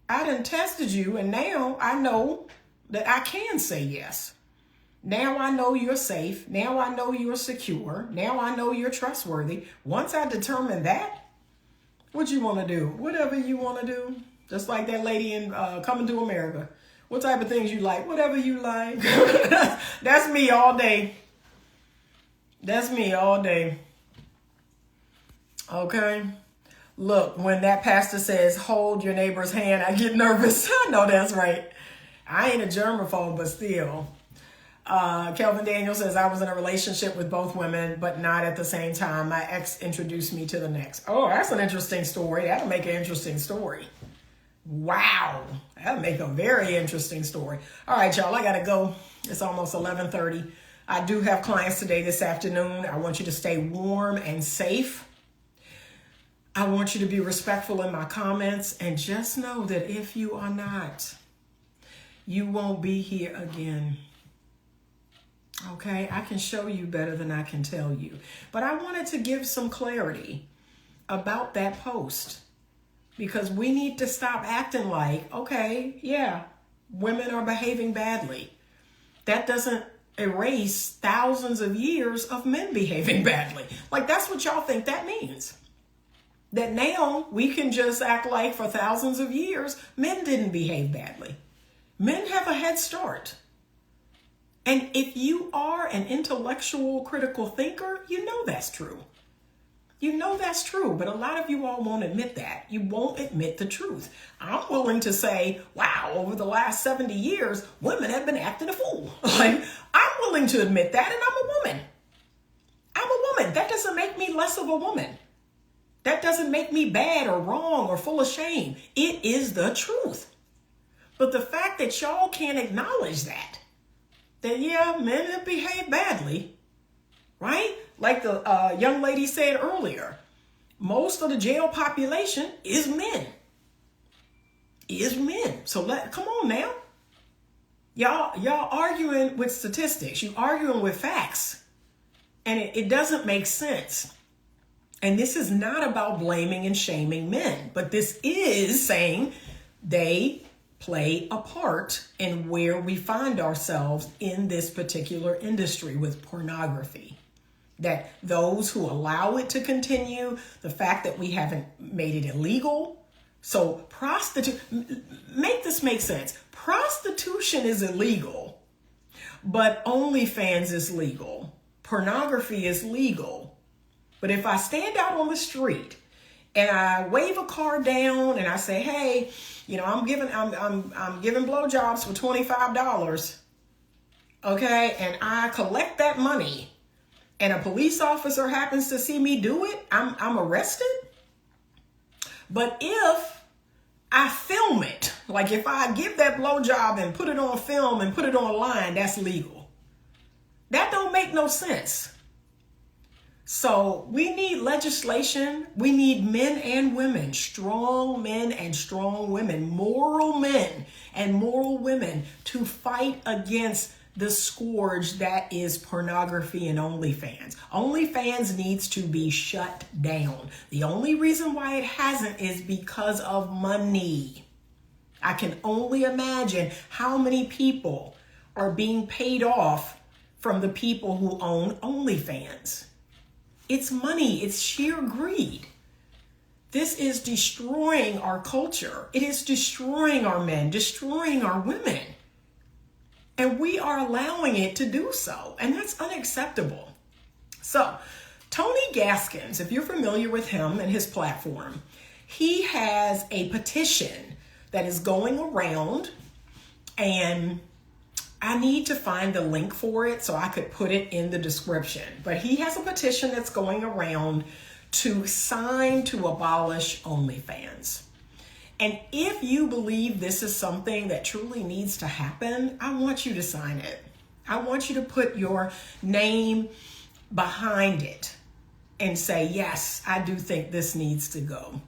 And now I know that I can say yes. Now I know you're safe. Now I know you're secure. Now I know you're trustworthy. Once I determine that, what you want to do? Whatever you want to do. Just like that lady in Coming to America. What type of things you like? Whatever you like. That's me all day. That's me all day. Okay. Look, when that pastor says, hold your neighbor's hand, I get nervous. I know that's right. I ain't a germaphobe, but still. Kelvin Daniel says, I was in a relationship with both women, but not at the same time. My ex introduced me to the next. Oh, that's an interesting story. That'll make an interesting story. Wow. That'll make a very interesting story. All right, y'all, I got to go. It's almost 11:30. I do have clients today this afternoon. I want you to stay warm and safe. I want you to be respectful in my comments, and just know that if you are not, you won't be here again. Okay, I can show you better than I can tell you. But I wanted to give some clarity about that post because we need to stop acting like, okay, yeah, women are behaving badly. That doesn't erase thousands of years of men behaving badly. Like that's what y'all think that means. That now we can just act like for thousands of years, men didn't behave badly. Men have a head start. And if you are an intellectual, critical thinker, you know that's true. You know that's true, but a lot of you all won't admit that. You won't admit the truth. I'm willing to say, wow, over the last 70 years, women have been acting a fool. Like, I'm willing to admit that, and I'm a woman. woman. That doesn't make me less of a woman. That doesn't make me bad or wrong or full of shame. It is the truth. But the fact that y'all can't acknowledge that yeah, men have behaved badly, right? Like the young lady said earlier, most of the jail population is men. So come on now. Y'all arguing with statistics. You arguing with facts. And it doesn't make sense. And this is not about blaming and shaming men, but this is saying they play a part in where we find ourselves in this particular industry with pornography. That those who allow it to continue, the fact that we haven't made it illegal. So make this make sense. Prostitution is illegal, but OnlyFans is legal. Pornography is legal. But if I stand out on the street and I wave a car down and I say, hey, I'm giving blowjobs for $25, okay, and I collect that money, and a police officer happens to see me do it, I'm arrested. But if I film it, like if I give that blowjob and put it on film and put it online, that's legal. That don't make no sense. So we need legislation. We need men and women, strong men and strong women, moral men and moral women to fight against the scourge that is pornography and OnlyFans. OnlyFans needs to be shut down. The only reason why it hasn't is because of money. I can only imagine how many people are being paid off from the people who own OnlyFans. It's money. It's sheer greed. This is destroying our culture. It is destroying our men, destroying our women. And we are allowing it to do so. And that's unacceptable. So, Tony Gaskins, if you're familiar with him and his platform, he has a petition that is going around, and I need to find the link for it so I could put it in the description. But he has a petition that's going around to sign to abolish OnlyFans. And if you believe this is something that truly needs to happen, I want you to sign it. I want you to put your name behind it and say, yes, I do think this needs to go.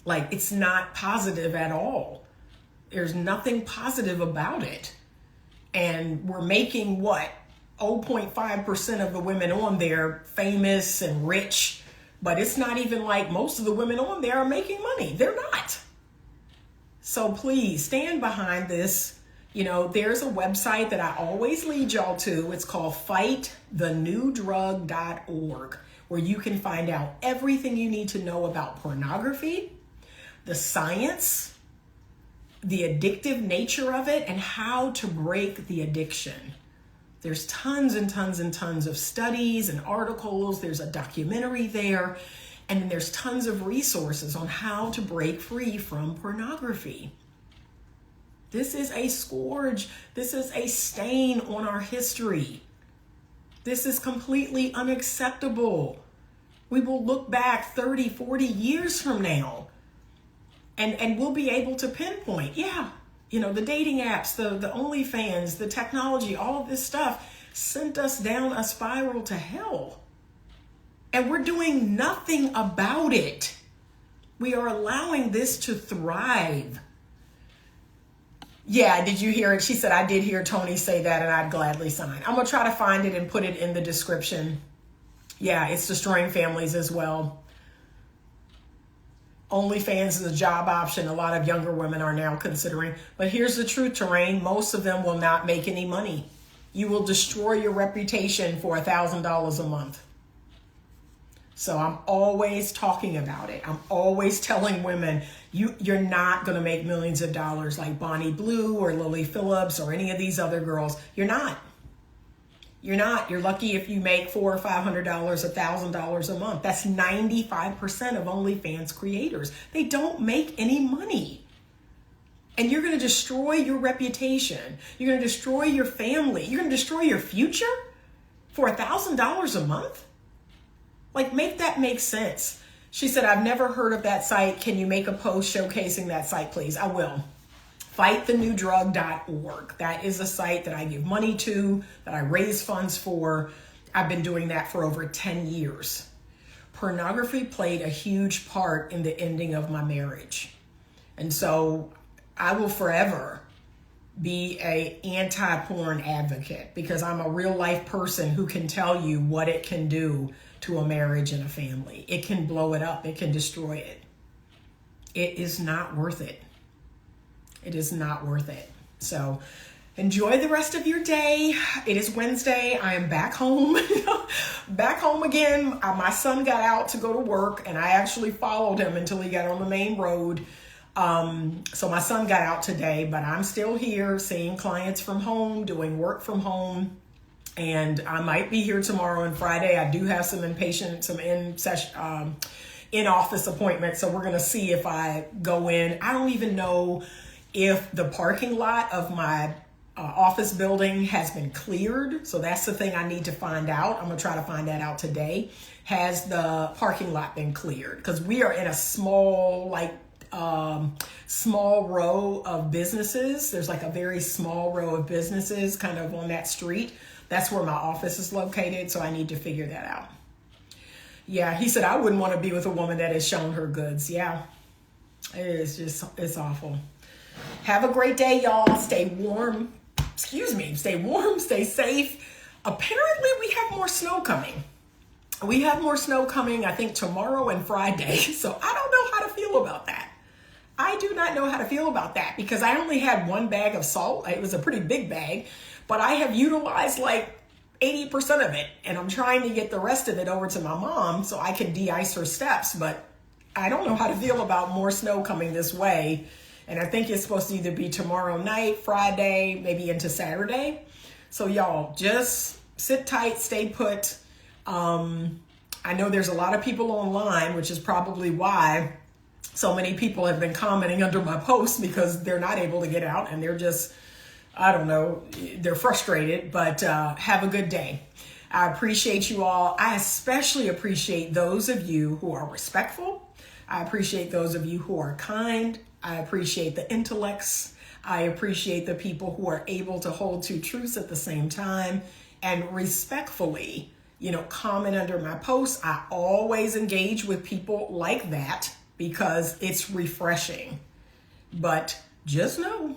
Like, it's not positive at all. There's nothing positive about it. And we're making 0.5% of the women on there famous and rich, but it's not even like most of the women on there are making money. They're not. So please stand behind this. There's a website that I always lead y'all to. It's called fightthenewdrug.org, where you can find out everything you need to know about pornography, the science, the addictive nature of it, and how to break the addiction. There's tons and tons and tons of studies and articles. There's a documentary there. And then there's tons of resources on how to break free from pornography. This is a scourge. This is a stain on our history. This is completely unacceptable. We will look back 30, 40 years from now, and we'll be able to pinpoint, the dating apps, the OnlyFans, the technology, all of this stuff sent us down a spiral to hell. And we're doing nothing about it. We are allowing this to thrive. Yeah, did you hear it? She said, I did hear Tony say that, and I'd gladly sign. I'm going to try to find it and put it in the description. Yeah, it's destroying families as well. OnlyFans is a job option a lot of younger women are now considering. But here's the truth, Terrain. Most of them will not make any money. You will destroy your reputation for $1,000 a month. So I'm always talking about it. I'm always telling women, you're not going to make millions of dollars like Bonnie Blue or Lily Phillips or any of these other girls. You're not. You're not. You're lucky if you make $400 or $500, $1,000 a month. That's 95% of OnlyFans creators. They don't make any money. And you're going to destroy your reputation. You're going to destroy your family. You're going to destroy your future for $1,000 a month? Like, make that make sense. She said, I've never heard of that site. Can you make a post showcasing that site, please? I will. Fightthenewdrug.org. That is a site that I give money to, that I raise funds for. I've been doing that for over 10 years. Pornography played a huge part in the ending of my marriage. And so I will forever be a anti-porn advocate, because I'm a real life person who can tell you what it can do to a marriage and a family. It can blow it up. It can destroy it. It is not worth it. It is not worth it. So enjoy the rest of your day. It is Wednesday. I am back home. Back home again. My son got out to go to work, and I actually followed him until he got on the main road. So my son got out today, but I'm still here seeing clients from home, doing work from home. And I might be here tomorrow and Friday. I do have some in-office appointments. So we're going to see if I go in. I don't even know if the parking lot of my office building has been cleared. So that's the thing I need to find out. I'm going to try to find that out today. Has the parking lot been cleared? Because we are in a small row of businesses. There's like a very small row of businesses kind of on that street. That's where my office is located. So I need to figure that out. Yeah, he said, I wouldn't want to be with a woman that has shown her goods. Yeah, it's awful. Have a great day, y'all. Stay warm. Stay warm, stay safe. Apparently we have more snow coming. I think tomorrow and Friday. So I don't know how to feel about that. I do not know how to feel about that, because I only had one bag of salt. It was a pretty big bag, but I have utilized like 80% of it, and I'm trying to get the rest of it over to my mom so I can de-ice her steps. But I don't know how to feel about more snow coming this way. And I think it's supposed to either be tomorrow night, Friday, maybe into Saturday. So y'all just sit tight, stay put. I know there's a lot of people online, which is probably why so many people have been commenting under my posts, because they're not able to get out and they're just, I don't know, they're frustrated. But have a good day. I appreciate you all. I especially appreciate those of you who are respectful. I appreciate those of you who are kind. I appreciate the intellects. I appreciate the people who are able to hold two truths at the same time and respectfully, comment under my posts. I always engage with people like that because it's refreshing. But just know,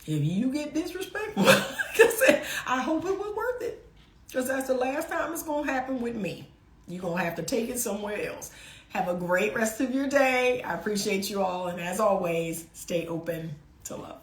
if you get disrespectful, like I said, I hope it was worth it, because that's the last time it's going to happen with me. You're going to have to take it somewhere else. Have a great rest of your day. I appreciate you all. And as always, stay open to love.